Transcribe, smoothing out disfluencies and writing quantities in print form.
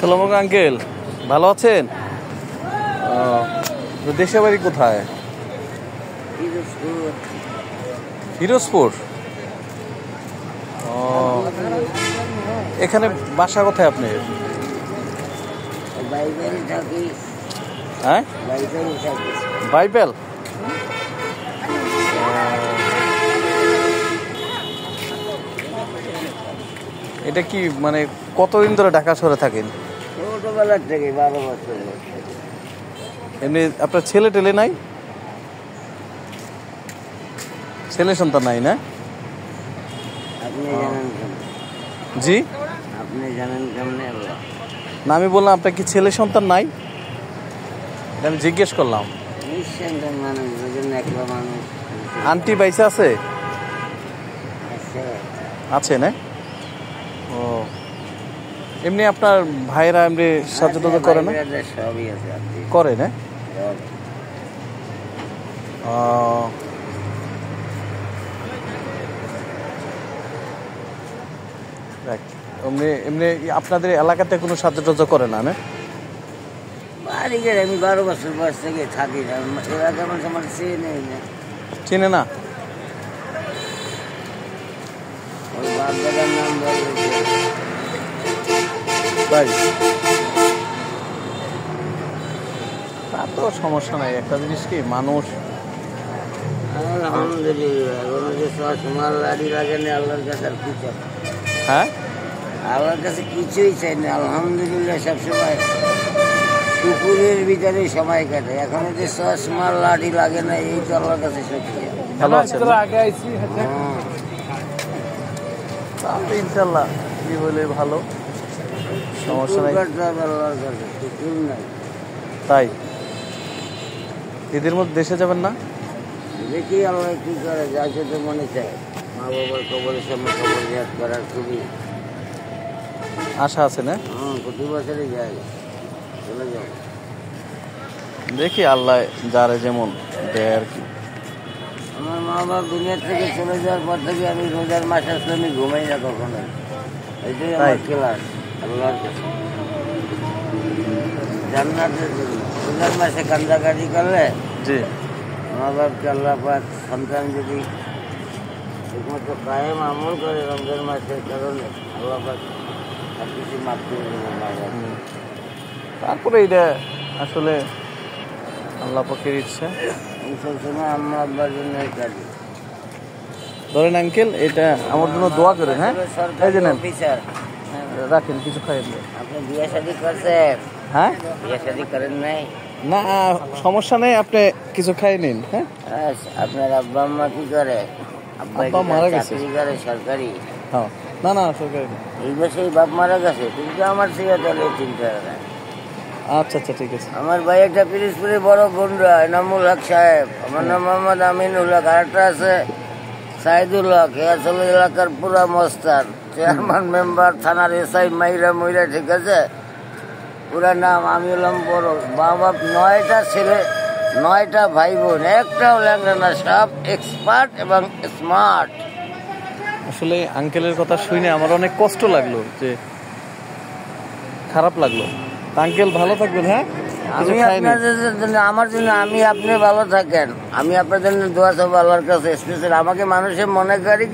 আসসালামু আলাইকুম আঙ্কেল, ভালো আছেন? দেশের বাড়ি কোথায়? ফিরোজপুর। এখানে বাসা কোথায় আপনার? হ্যাঁ, বাইবেল। এটা কি মানে কতদিন ধরে ঢাকা শহরে থাকেন? ছোটবেলার থেকে 12 বছর। এমনি আপনার ছেলে টেলে নাই? ছেলে সন্তান নাই না? আপনি জানেন কেমন? জি, আপনি জানেন কেমনে? না আমি বললাম আপনার কি ছেলে সন্তান নাই, এটা আমি জিজ্ঞেস করলাম। নিঃসন্তান মানুষ, বুঝেন, একলা মানুষ। আন্টি বাইসে আছে? আছে না? ও, এমনি আপনার ভাইরা এমনি সাহায্য করে না? সবই আছে, করে না? এমনি এমনি আপনাদের এলাকাতে কোনো সাহায্য করে না? বাড়ি গেলে আমি 12 বছর বয়স থেকে থাকি না, এলাকার মানুষ আমার চিনে না। ওই বাপ দাদার নাম বলছে তাই তার তো সমস্যা নাই। একটা জিনিস কি, মানুষ আলহামদুলিল্লাহ কোনো যে সমাল লাড়ি লাগে না, আল্লাহর কাছে আর কি চাই? হ্যাঁ, আল্লাহর কাছে কিছুই চাই না, আলহামদুলিল্লাহ সবসময় পুকুরের ভিতরে সময় কাটে। এখন যে সমাল লাড়ি লাগে না, এই তো আল্লাহর কাছে সত্যি। ভালো আছেন? ইনশাল্লাহ কি বলে ভালো, সমস্যা নাই। আল্লাহর কাছে পুকুর নাই। তাই ঈদের মধ্যে দেশে যাবেন না? দেখি আল্লাহ কি করে, যাচ্ছে তো মনে চায়। মা বাবার কবরের সামনে কবর জিয়ারত করার খুবই আশা আছে না? প্রতি বছরই যাই, চলে যাও। দেখি আল্লাহ যারে যেমন দেয় আর কি। আমার মা বাবা দুনিয়ার থেকে চলে যাওয়ার পর থেকে আমি রোজার মাস আসলে আমি ঘুমাই না কখনো। এটাই আমার ক্লাস আল্লাহর কাছে, জান্নাতের জন্য। রোজার মাসে কান্দাকাটি করলে জি, মা বাপকে আল্লাহ পাক সন্তান যদি ঠিকমতো কায়েম আমল করে রমজান মাসের কারণে, আল্লাহ পাক আর কিছু মাফ করে দেবেন মা বাপ। তারপরে এটা আসলে আল্লাহ পাকের ইচ্ছা। আমি সবসময় আম্মা আব্বার জন্য কাঁদি। ধরেন আঙ্কেল, এটা আমার জন্য দোয়া করেন। হ্যাঁ, এই যে নেন, অফিসার রাখেন, কিছু খাইয়েন। আপনি বিয়ে শাদী করছেন? হ্যাঁ, বিয়ে শাদী করেন নাই? না সমস্যা নেই, আপনি কিছু খাই নিন। হ্যাঁ, আপনার আব্বা আম্মা কি করে? আব্বা মারা গেছে। চাকরি করে সরকারি? হ্যাঁ, না না সরকারি না। এই বছরই বাপ মারা গেছে, কিন্তু আমার থেকে তাহলে চিন্তা না। আচ্ছা আচ্ছা, ঠিক আছে। আমার ভাই একটা পিরিজপুরে বড় গুন্ডা, এনামুল হক সাহেব। আমার নাম মোহাম্মদ আমিনুল হক। আরেকটা আছে সাইদুল হক, এ আসলে এলাকার পুরা মস্তান, চেয়ারম্যান মেম্বার, থানার এসআই, মাইরা মইরা, ঠিক আছে? পুরা নাম আমি হলাম বড়। বাবা 9টা ছেলে, 9টা ভাই বোন, একটাও ল্যাংড়া না, সব এক্সপার্ট এবং স্মার্ট। আসলে আঙ্কেলের কথা শুনে আমার অনেক কষ্ট লাগলো, যে খারাপ লাগলো। আঙ্কেল ভালো থাকবেন। হ্যাঁ, আমি আপনাদের জন্য, আমার জন্য, আমি আপনি ভালো থাকেন। আমি আপনাদের জন্য দোয়া চাবো আল্লাহর কাছে স্পেশাল। আমাকে মানুষের মনে করে কি